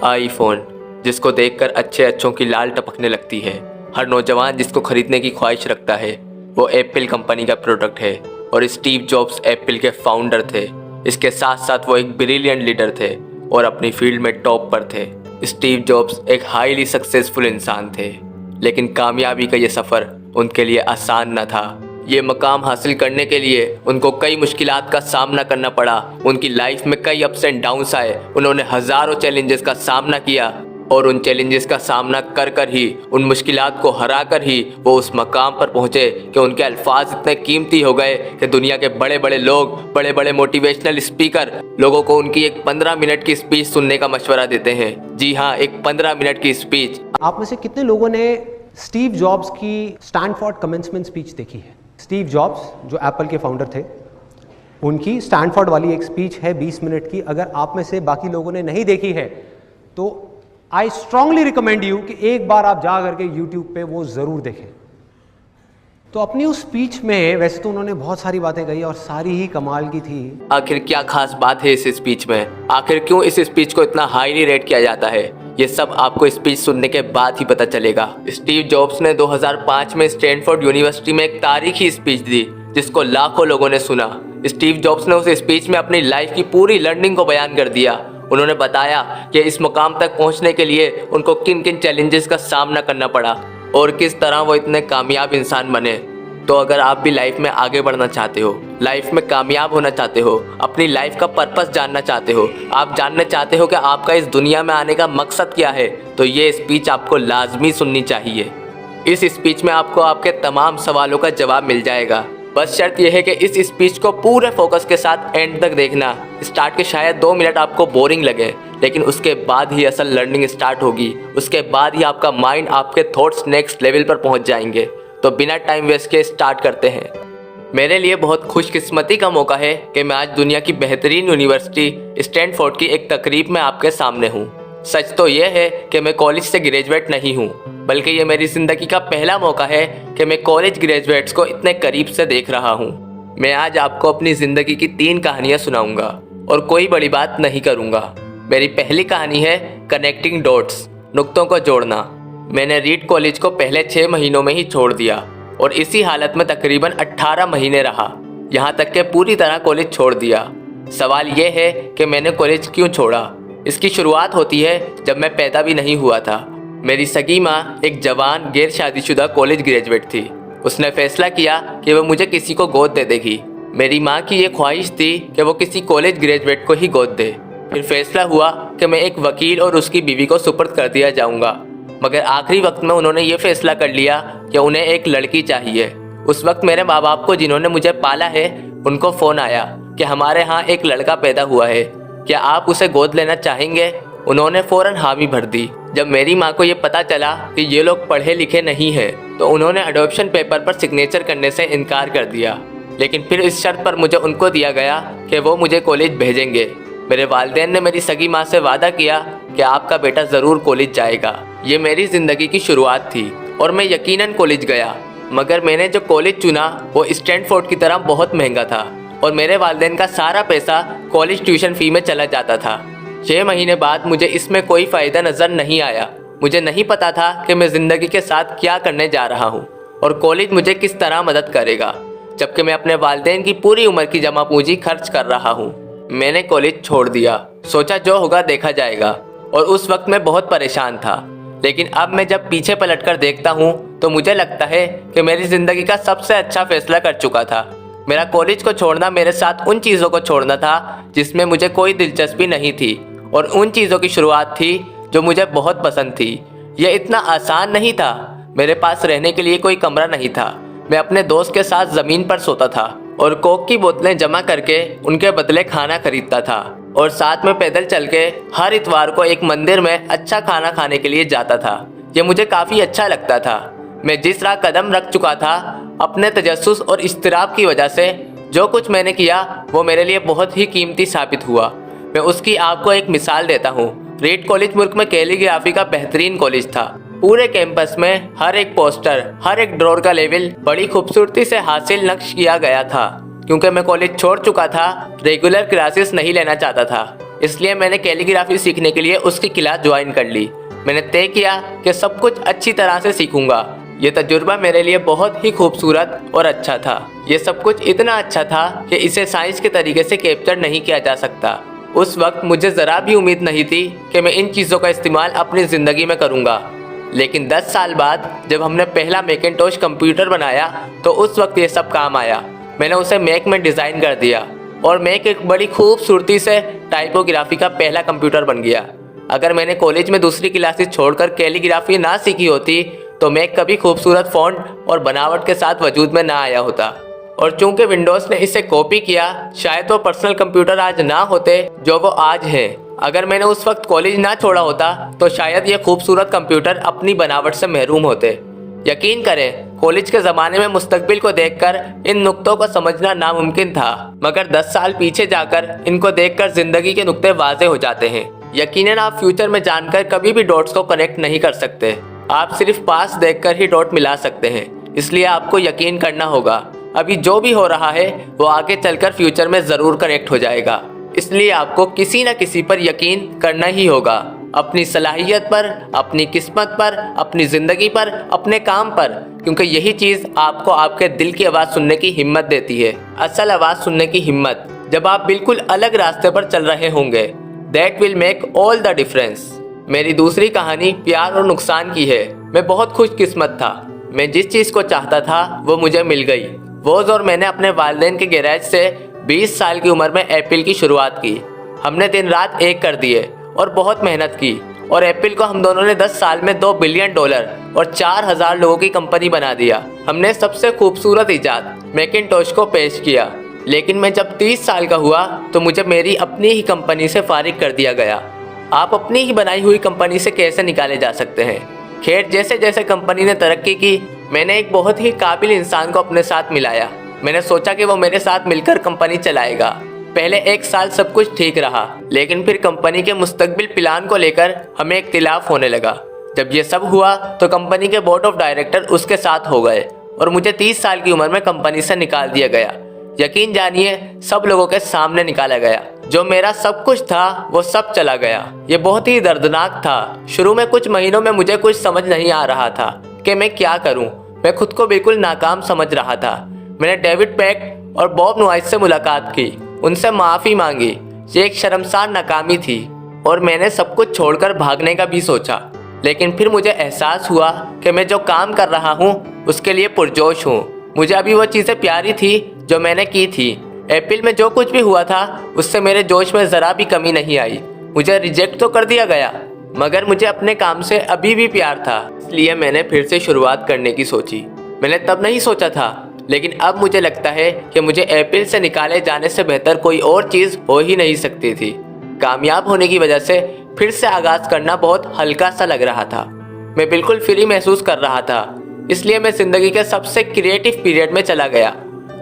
IPhone, जिसको देखकर अच्छे अच्छों की लाल टपकने लगती है। हर नौजवान जिसको खरीदने की ख्वाहिश रखता है, वो एप्पल कंपनी का प्रोडक्ट है। और स्टीव जॉब्स एप्पल के फाउंडर थे। इसके साथ साथ वो एक ब्रिलियंट लीडर थे और अपनी फील्ड में टॉप पर थे। स्टीव जॉब्स एक हाईली सक्सेसफुल इंसान थे, लेकिन कामयाबी का ये सफ़र उनके लिए आसान न था। ये मकाम हासिल करने के लिए उनको कई मुश्किलात का सामना करना पड़ा। उनकी लाइफ में कई अप्स एंड डाउन्स आए। उन्होंने हज़ारों चैलेंजेस का सामना किया और उन चैलेंजेस का सामना कर कर ही, उन मुश्किलात को हरा कर ही वो उस मकाम पर पहुँचे कि उनके अल्फाज इतने कीमती हो गए कि दुनिया के बड़े बड़े लोग, बड़े बड़े मोटिवेशनल स्पीकर लोगों को उनकी एक 15 मिनट की स्पीच सुनने का मशवरा देते हैं। जी हाँ, एक 15 मिनट की स्पीच। आप में से कितने लोगों ने स्टीव जॉब्स की स्टैनफोर्ड कमेंसमेंट स्पीच देखी है? स्टीव जॉब्स जो एप्पल के फाउंडर थे, उनकी स्टैनफोर्ड वाली एक स्पीच है 20 मिनट की। अगर आप में से बाकी लोगों ने नहीं देखी है तो आई स्ट्रांगली रिकमेंड यू कि एक बार आप जा करके यूट्यूब पे वो ज़रूर देखें। तो अपनी उस स्पीच में वैसे तो उन्होंने बहुत सारी बातें कही और सारी ही कमाल की थी। आखिर क्या खास बात है इस स्पीच में? आखिर क्यों इस स्पीच को इतना हाईली रेट किया जाता है? ये सब आपको स्पीच सुनने के बाद ही पता चलेगा। स्टीव जॉब्स ने 2005 में स्टैनफोर्ड यूनिवर्सिटी में एक तारीखी स्पीच दी, जिसको लाखों लोगों ने सुना। स्टीव जॉब्स ने उस स्पीच में अपनी लाइफ की पूरी लर्निंग को बयान कर दिया। उन्होंने बताया कि इस मुकाम तक पहुंचने के लिए उनको किन किन चैलेंजेस का सामना करना पड़ा और किस तरह वो इतने कामयाब इंसान बने। तो अगर आप भी लाइफ में आगे बढ़ना चाहते हो, लाइफ में कामयाब होना चाहते हो, अपनी लाइफ का पर्पस जानना चाहते हो, आप जानना चाहते हो कि आपका इस दुनिया में आने का मकसद क्या है, तो ये स्पीच आपको लाजमी सुननी चाहिए। इस स्पीच में आपको आपके तमाम सवालों का जवाब मिल जाएगा। बस शर्त यह है कि इस स्पीच को पूरे फोकस के साथ एंड तक देखना। स्टार्ट के शायद 2 मिनट आपको बोरिंग लगे, लेकिन उसके बाद ही असल लर्निंग स्टार्ट होगी। उसके बाद ही आपका माइंड, आपके थॉट्स नेक्स्ट लेवल पर पहुंच जाएंगे। तो बिना टाइम वेस्ट के स्टार्ट करते हैं। मेरे लिए बहुत खुशकिस्मती का मौका है कि मैं आज दुनिया की बेहतरीन यूनिवर्सिटी स्टैनफोर्ड की एक तकरीब में आपके सामने हूँ। सच तो यह है कि मैं कॉलेज से ग्रेजुएट नहीं हूँ, बल्कि ये मेरी ज़िंदगी का पहला मौका है कि मैं कॉलेज ग्रेजुएट्स को इतने करीब से देख रहा हूँ। मैं आज आपको अपनी ज़िंदगी की 3 कहानियाँ सुनाऊँगा और कोई बड़ी बात नहीं करूँगा। मेरी पहली कहानी है कनेक्टिंग डॉट्स, नुक्तों को जोड़ना। मैंने रीड कॉलेज को पहले 6 महीनों में ही छोड़ दिया और इसी हालत में तकरीबन 18 महीने रहा, यहाँ तक कि पूरी तरह कॉलेज छोड़ दिया। सवाल ये है कि मैंने कॉलेज क्यों छोड़ा। इसकी शुरुआत होती है जब मैं पैदा भी नहीं हुआ था। मेरी सगी माँ एक जवान गैर शादीशुदा कॉलेज ग्रेजुएट थी। उसने फैसला किया कि वह मुझे किसी को गोद दे देगी। मेरी माँ की ये ख्वाहिश थी कि वो किसी कॉलेज ग्रेजुएट को ही गोद दे। फिर फैसला हुआ कि मैं एक वकील और उसकी बीवी को सुपुर्द कर दिया जाऊँगा, मगर आखिरी वक्त में उन्होंने ये फैसला कर लिया कि उन्हें एक लड़की चाहिए। उस वक्त मेरे माँ बाप को, जिन्होंने मुझे पाला है, उनको फ़ोन आया कि हमारे यहाँ एक लड़का पैदा हुआ है, क्या आप उसे गोद लेना चाहेंगे? उन्होंने फ़ौरन हामी भर दी। जब मेरी माँ को ये पता चला कि ये लोग पढ़े लिखे नहीं हैं, तो उन्होंने अडॉप्शन पेपर पर सिग्नेचर करने से इनकार कर दिया। लेकिन फिर इस शर्त पर मुझे उनको दिया गया कि वो मुझे कॉलेज भेजेंगे। मेरे वालिदैन ने मेरी सगी माँ से वादा किया कि आपका बेटा ज़रूर कॉलेज जाएगा। ये मेरी ज़िंदगी की शुरुआत थी और मैं यकीनन कॉलेज गया, मगर मैंने जो कॉलेज चुना वो स्टैनफोर्ड की तरह बहुत महंगा था और मेरे वालिदैन का सारा पैसा कॉलेज ट्यूशन फ़ी में चला जाता था। 6 महीने बाद मुझे इसमें कोई फ़ायदा नज़र नहीं आया। मुझे नहीं पता था कि मैं ज़िंदगी के साथ क्या करने जा रहा हूँ और कॉलेज मुझे किस तरह मदद करेगा, जबकि मैं अपने वालिदैन की पूरी उम्र की जमा पूंजी खर्च कर रहा हूँ। मैंने कॉलेज छोड़ दिया, सोचा जो होगा देखा जाएगा, और उस वक्त मैं बहुत परेशान था। लेकिन अब मैं जब पीछे पलट कर देखता हूँ तो मुझे लगता है कि मेरी ज़िंदगी का सबसे अच्छा फैसला कर चुका था। मेरा कॉलेज को छोड़ना मेरे साथ उन चीज़ों को छोड़ना था जिसमें मुझे कोई दिलचस्पी नहीं थी, और उन चीज़ों की शुरुआत थी जो मुझे बहुत पसंद थी। यह इतना आसान नहीं था। मेरे पास रहने के लिए कोई कमरा नहीं था। मैं अपने दोस्त के साथ ज़मीन पर सोता था और कोक की बोतलें जमा करके उनके बदले खाना खरीदता था, और साथ में पैदल चल के हर इतवार को एक मंदिर में अच्छा खाना खाने के लिए जाता था। यह मुझे काफ़ी अच्छा लगता था। मैं जिस राह कदम रख चुका था, अपने तजस्सुस और इज़्तिराब की वजह से जो कुछ मैंने किया वो मेरे लिए बहुत ही कीमती साबित हुआ। मैं उसकी आपको एक मिसाल देता हूँ। रीड कॉलेज मुल्क में कैलीग्राफी का बेहतरीन कॉलेज था। पूरे कैंपस में हर एक पोस्टर, हर एक ड्रॉर का लेवल बड़ी खूबसूरती से हासिल नक्श किया गया था। क्योंकि मैं कॉलेज छोड़ चुका था, रेगुलर क्लासेस नहीं लेना चाहता था। इसलिए मैंने कैलीग्राफी सीखने के लिए उसकी क्लास ज्वाइन कर ली। मैंने तय किया कि सब कुछ अच्छी तरह से सीखूंगा। ये तजुर्बा मेरे लिए बहुत ही खूबसूरत और अच्छा था। ये सब कुछ इतना अच्छा था कि इसे साइंस के तरीके से कैप्चर नहीं किया जा सकता। उस वक्त मुझे ज़रा भी उम्मीद नहीं थी कि मैं इन चीज़ों का इस्तेमाल अपनी ज़िंदगी में करूँगा। लेकिन 10 साल बाद जब हमने पहला मैकिंटोश कंप्यूटर बनाया तो उस वक्त ये सब काम आया। मैंने उसे मैक में डिज़ाइन कर दिया और मैक एक बड़ी खूबसूरती से टाइपोग्राफी का पहला कंप्यूटर बन गया। अगर मैंने कॉलेज में दूसरी क्लासेस छोड़कर कैलीग्राफी ना सीखी होती तो मैक कभी खूबसूरत फ़ॉन्ट और बनावट के साथ वजूद में ना आया होता। और चूंकि विंडोज़ ने इसे कॉपी किया, शायद वो पर्सनल कंप्यूटर आज ना होते जो वो आज है। अगर मैंने उस वक्त कॉलेज ना छोड़ा होता तो शायद ये खूबसूरत कंप्यूटर अपनी बनावट से महरूम होते। यकीन करें, कॉलेज के ज़माने में मुस्तकबिल को देखकर इन नुक्तों को समझना नामुमकिन था, मगर 10 साल पीछे जाकर इनको देखकर ज़िंदगी के नुक्ते वाज़े हो जाते हैं। यकीनन आप फ्यूचर में जानकर कभी भी डॉट्स को कनेक्ट नहीं कर सकते। आप सिर्फ पास देखकर ही डॉट मिला सकते हैं। इसलिए आपको यकीन करना होगा, अभी जो भी हो रहा है वो आगे चलकर फ्यूचर में ज़रूर कनेक्ट हो जाएगा। इसलिए आपको किसी न किसी पर यकीन करना ही होगा, अपनी सलाहियत पर, अपनी किस्मत पर, अपनी ज़िंदगी पर, अपने काम पर, क्योंकि यही चीज़ आपको आपके दिल की आवाज़ सुनने की हिम्मत देती है। असल आवाज़ सुनने की हिम्मत, जब आप बिल्कुल अलग रास्ते पर चल रहे होंगे। That will make all the difference. मेरी दूसरी कहानी प्यार और नुकसान की है। मैं बहुत खुशकिस्मत था। मैं जिस चीज़ को चाहता था वो मुझे मिल गई। वोज़ और मैंने अपने वालिदैन के गैराज से 20 साल की उम्र में एप्पल की शुरुआत की। हमने दिन रात एक कर दिए और बहुत मेहनत की, और एप्पल को हम दोनों ने 10 साल में $2 बिलियन और 4000 लोगों की कंपनी बना दिया। हमने सबसे खूबसूरत इजाद मैकिंटोश को पेश किया। लेकिन मैं जब 30 साल का हुआ तो मुझे मेरी अपनी ही कंपनी से फारिग कर दिया गया। आप अपनी ही बनाई हुई कंपनी से कैसे निकाले जा सकते हैं? खैर, जैसे जैसे कंपनी ने तरक्की की, मैंने एक बहुत ही काबिल इंसान को अपने साथ मिलाया। मैंने सोचा कि वो मेरे साथ मिलकर कंपनी चलाएगा। पहले 1 साल सब कुछ ठीक रहा, लेकिन फिर कंपनी के मुस्तकबिल प्लान को लेकर हमें इख्तिलाफ होने लगा। जब ये सब हुआ तो कंपनी के बोर्ड ऑफ डायरेक्टर उसके साथ हो गए और मुझे 30 साल की उम्र में कंपनी से निकाल दिया गया। यकीन जानिए, सब लोगों के सामने निकाला गया। जो मेरा सब कुछ था वो सब चला गया। ये बहुत ही दर्दनाक था। शुरू में कुछ महीनों में मुझे कुछ समझ नहीं आ रहा था कि मैं क्या करूं। मैं खुद को बिल्कुल नाकाम समझ रहा था। मैंने डेविड पैक और बॉब नोइस से मुलाकात की, उनसे माफ़ी मांगी। ये एक शर्मसार नाकामी थी और मैंने सब कुछ छोड़कर भागने का भी सोचा। लेकिन फिर मुझे एहसास हुआ कि मैं जो काम कर रहा हूँ उसके लिए पुरजोश हूँ। मुझे अभी वो चीज़ें प्यारी थी जो मैंने की थी। एप्पल में जो कुछ भी हुआ था उससे मेरे जोश में ज़रा भी कमी नहीं आई। मुझे रिजेक्ट तो कर दिया गया, मगर मुझे अपने काम से अभी भी प्यार था। इसलिए मैंने फिर से शुरुआत करने की सोची। मैंने तब नहीं सोचा था, लेकिन अब मुझे लगता है कि मुझे एप्पल से निकाले जाने से बेहतर कोई और चीज़ हो ही नहीं सकती थी। कामयाब होने की वजह से फिर से आगाज़ करना बहुत हल्का सा लग रहा था। मैं बिल्कुल फ्री महसूस कर रहा था। इसलिए मैं ज़िंदगी के सबसे क्रिएटिव पीरियड में चला गया।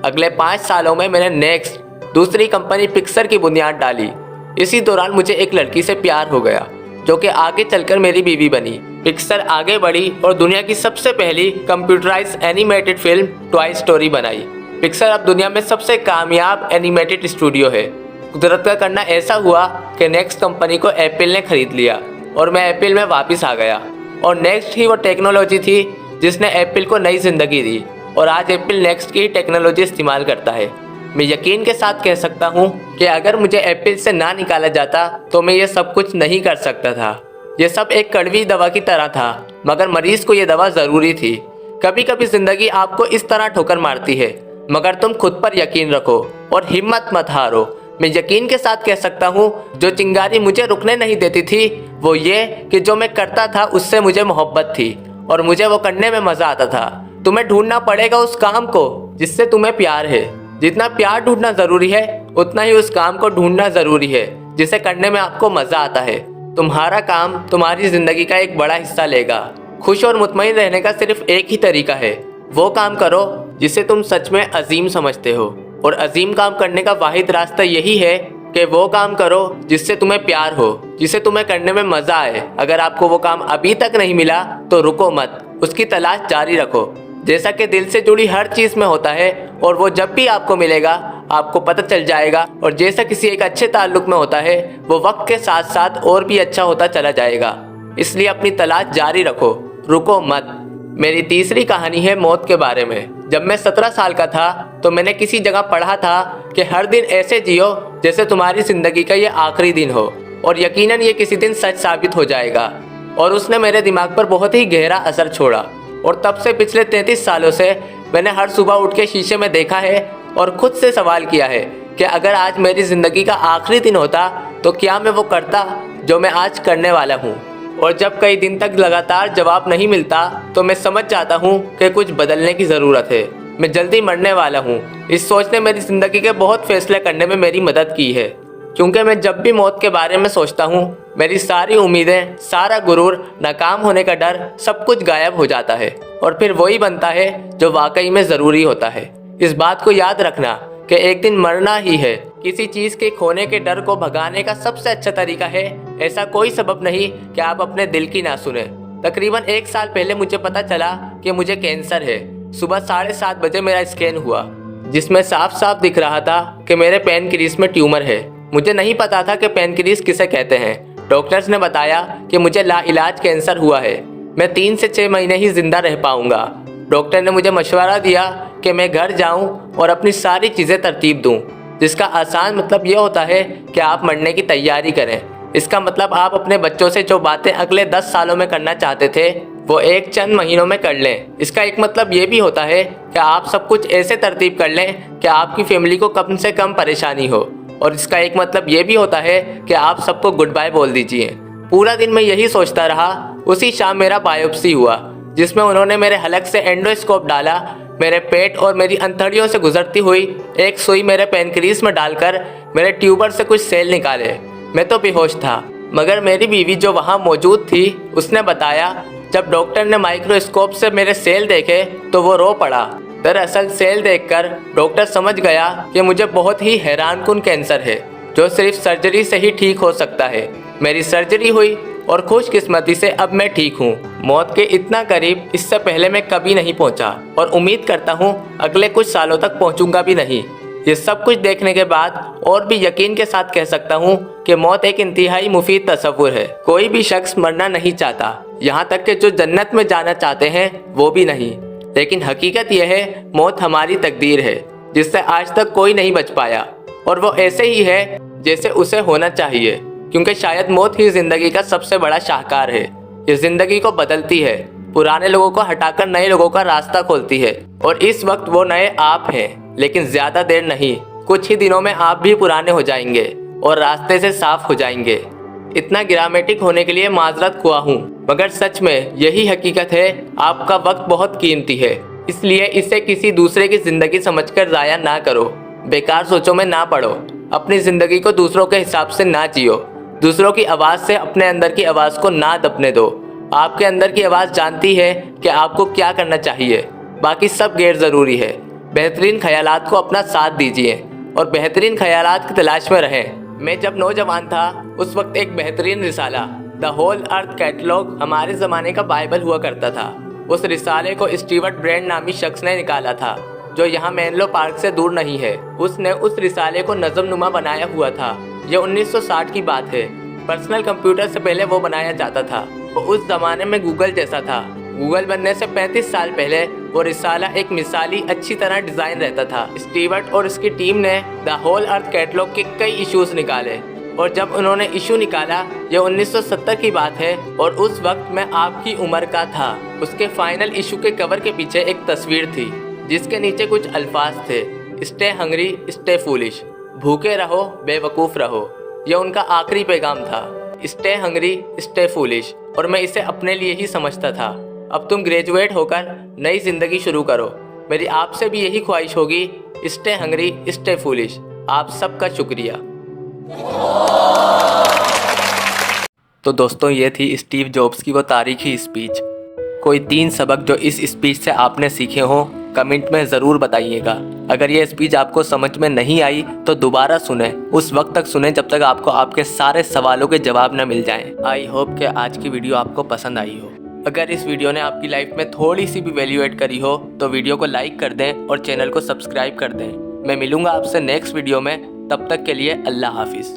अगले 5 सालों में मैंने नेक्स्ट दूसरी कंपनी पिक्सर की बुनियाद डाली। इसी दौरान मुझे एक लड़की से प्यार हो गया जो कि आगे चलकर मेरी बीवी बनी। पिक्सर आगे बढ़ी और दुनिया की सबसे पहली computerised animated film toy story बनाई। पिक्सर अब दुनिया में सबसे कामयाब एनिमेटेड स्टूडियो है। कुदरत का करना ऐसा हुआ कि नेक्स्ट कंपनी को एप्पल ने खरीद लिया और मैं एप्पल में वापस आ गया। और नेक्स्ट ही वो टेक्नोलॉजी थी जिसने एप्पल को नई जिंदगी दी, और आज एप्पल नेक्स्ट की टेक्नोलॉजी इस्तेमाल करता है। मैं यकीन के साथ कह सकता हूँ कि अगर मुझे एप्पल से ना निकाला जाता तो मैं ये सब कुछ नहीं कर सकता था। ये सब एक कड़वी दवा की तरह था, मगर मरीज को ये दवा ज़रूरी थी। कभी कभी ज़िंदगी आपको इस तरह ठोकर मारती है, मगर तुम खुद पर यकीन रखो और हिम्मत मत हारो। मैं यकीन के साथ कह सकता हूँ, जो चिंगारी मुझे रुकने नहीं देती थी वो ये कि जो मैं करता था उससे मुझे मोहब्बत थी और मुझे वो करने में मज़ा आता था। तुम्हें ढूंढना पड़ेगा उस काम को जिससे तुम्हें प्यार है। जितना प्यार ढूंढना ज़रूरी है उतना ही उस काम को ढूंढना ज़रूरी है जिसे करने में आपको मज़ा आता है। तुम्हारा काम तुम्हारी ज़िंदगी का एक बड़ा हिस्सा लेगा। खुश और मुतमईन रहने का सिर्फ एक ही तरीका है, वो काम करो जिसे तुम सच में अजीम समझते हो। और अजीम काम करने का वाहिद रास्ता यही है कि वो काम करो जिससे तुम्हें प्यार हो, जिसे तुम्हें करने में मज़ा आए। अगर आपको वो काम अभी तक नहीं मिला तो रुको मत, उसकी तलाश जारी रखो। जैसा कि दिल से जुड़ी हर चीज़ में होता है, और वो जब भी आपको मिलेगा आपको पता चल जाएगा, और जैसा किसी एक अच्छे ताल्लुक में होता है वो वक्त के साथ साथ और भी अच्छा होता चला जाएगा। इसलिए अपनी तलाश जारी रखो, रुको मत। मेरी तीसरी कहानी है मौत के बारे में। जब मैं 17 साल का था तो मैंने किसी जगह पढ़ा था कि हर दिन ऐसे जियो जैसे तुम्हारी ज़िंदगी का ये आखिरी दिन हो, और यकीनन ये किसी दिन सच साबित हो जाएगा। और उसने मेरे दिमाग पर बहुत ही गहरा असर छोड़ा, और तब से पिछले 33 सालों से मैंने हर सुबह उठ के शीशे में देखा है और खुद से सवाल किया है कि अगर आज मेरी ज़िंदगी का आखिरी दिन होता तो क्या मैं वो करता जो मैं आज करने वाला हूँ। और जब कई दिन तक लगातार जवाब नहीं मिलता तो मैं समझ जाता हूँ कि कुछ बदलने की ज़रूरत है, मैं जल्दी मरने वाला हूँ। इस सोच ने मेरी ज़िंदगी के बहुत फैसले करने में मेरी मदद की है, क्योंकि मैं जब भी मौत के बारे में सोचता हूँ मेरी सारी उम्मीदें, सारा गुरूर, नाकाम होने का डर, सब कुछ गायब हो जाता है, और फिर वही बनता है जो वाकई में ज़रूरी होता है। इस बात को याद रखना कि एक दिन मरना ही है। किसी चीज़ के खोने के डर को भगाने का सबसे अच्छा तरीका है ऐसा कोई सबब नहीं कि आप अपने दिल की ना सुने। तकरीबन 1 साल पहले मुझे पता चला कि मुझे कैंसर है। सुबह 7:30 बजे मेरा स्कैन हुआ, जिसमें साफ साफ दिख रहा था कि मेरे पैनक्रियास में ट्यूमर है। मुझे नहीं पता था कि पैनक्रियास किसे कहते हैं। डॉक्टर्स ने बताया कि मुझे लाइलाज कैंसर हुआ है, मैं 3 से 6 महीने ही जिंदा रह पाऊंगा। डॉक्टर ने मुझे मशवरा दिया कि मैं घर जाऊं और अपनी सारी चीज़ें तरतीब दूं, जिसका आसान मतलब ये होता है कि आप मरने की तैयारी करें। इसका मतलब आप अपने बच्चों से जो बातें अगले 10 सालों में करना चाहते थे वो एक चंद महीनों में कर लें। इसका एक मतलब ये भी होता है कि आप सब कुछ ऐसे तरतीब कर लें कि आपकी फैमिली को कम से कम परेशानी हो, और इसका एक मतलब ये भी होता है कि आप सबको गुड बाय बोल दीजिए। पूरा दिन मैं यही सोचता रहा। उसी शाम मेरा बायोप्सी हुआ, जिसमें उन्होंने मेरे हलक से एंडोस्कोप डाला, मेरे पेट और मेरी अंतड़ियों से गुजरती हुई एक सुई मेरे पैनक्रियास में डालकर मेरे ट्यूबर से कुछ सेल निकाले। मैं तो बेहोश था, मगर मेरी बीवी जो वहाँ मौजूद थी उसने बताया, जब डॉक्टर ने माइक्रोस्कोप से मेरे सेल देखे तो वो रो पड़ा। दरअसल सेल देखकर डॉक्टर समझ गया कि मुझे बहुत ही हैरानकुन कैंसर है, जो सिर्फ सर्जरी से ही ठीक हो सकता है। मेरी सर्जरी हुई और खुशकिस्मती से अब मैं ठीक हूँ। मौत के इतना करीब इससे पहले मैं कभी नहीं पहुँचा, और उम्मीद करता हूँ अगले कुछ सालों तक पहुँचूंगा भी नहीं। ये सब कुछ देखने के बाद और भी यकीन के साथ कह सकता हूँ कि मौत एक इंतहाई मुफीद तस्वुर है। कोई भी शख्स मरना नहीं चाहता, यहाँ तक कि जो जन्नत में जाना चाहते हैं वो भी नहीं। लेकिन हकीकत यह है, मौत हमारी तकदीर है जिससे आज तक कोई नहीं बच पाया, और वो ऐसे ही है जैसे उसे होना चाहिए, क्योंकि शायद मौत ही जिंदगी का सबसे बड़ा शाहकार है। ये जिंदगी को बदलती है, पुराने लोगों को हटाकर नए लोगों का रास्ता खोलती है, और इस वक्त वो नए आप हैं। लेकिन ज्यादा देर नहीं, कुछ ही दिनों में आप भी पुराने हो जाएंगे और रास्ते से साफ हो जाएंगे। इतना ड्रामेटिक होने के लिए माजरत खुआ हूँ, मगर सच में यही हकीकत है। आपका वक्त बहुत कीमती है, इसलिए इसे किसी दूसरे की जिंदगी समझकर ज़ाया ना करो। बेकार सोचों में ना पड़ो, अपनी जिंदगी को दूसरों के हिसाब से ना जियो, दूसरों की आवाज़ से अपने अंदर की आवाज़ को ना दबने दो। आपके अंदर की आवाज़ जानती है कि आपको क्या करना चाहिए, बाकी सब गैर ज़रूरी है। बेहतरीन ख्यालात को अपना साथ दीजिए और बेहतरीन ख्यालात की तलाश में रहें। मैं जब नौजवान था उस वक्त एक बेहतरीन रिसाला द होल अर्थ कैटलॉग हमारे ज़माने का बाइबल हुआ करता था। उस रिसाले को स्टीवर्ट ब्रैंड नामी शख्स ने निकाला था, जो यहाँ मेनलो पार्क से दूर नहीं है। उसने उस रिसाले को नज़मनुमा बनाया हुआ था। यह 1960 की बात है। पर्सनल कंप्यूटर से पहले वो बनाया जाता था। वो उस ज़माने में गूगल जैसा था। गूगल बनने से 35 साल पहले वो रिसाला एक मिसाली अच्छी तरह डिज़ाइन रहता था। स्टीवर्ट और उसकी टीम ने द होल अर्थ कैटलॉग के कई इश्यूज़ निकाले, और जब उन्होंने इशू निकाला, यह 1970 की बात है, और उस वक्त मैं आपकी उम्र का था। उसके फाइनल इशू के कवर के पीछे एक तस्वीर थी, जिसके नीचे कुछ अल्फाज थे, स्टे हंग्री स्टे फूलिश, भूखे रहो बेवकूफ़ रहो। यह उनका आखिरी पैगाम था, स्टे हंग्री स्टे फूलिश, और मैं इसे अपने लिए ही समझता था। अब तुम ग्रेजुएट होकर नई ज़िंदगी शुरू करो। मेरी आपसे भी यही ख्वाहिश होगी, स्टे हंग्री स्टे फूलिश। आप सबका शुक्रिया। तो दोस्तों, ये थी स्टीव जॉब्स की वो तारीखी स्पीच। कोई 3 सबक जो इस स्पीच से आपने सीखे हों, कमेंट में ज़रूर बताइएगा। अगर ये स्पीच आपको समझ में नहीं आई तो दोबारा सुने, उस वक्त तक सुने जब तक आपको आपके सारे सवालों के जवाब न मिल जाएं। आई होप कि आज की वीडियो आपको पसंद आई हो। अगर इस वीडियो ने आपकी लाइफ में थोड़ी सी भी वैल्यू ऐड करी हो तो वीडियो को लाइक कर दें और चैनल को सब्सक्राइब कर दें। मैं मिलूंगा आपसे नेक्स्ट वीडियो में, तब तक के लिए अल्लाह हाफिज़।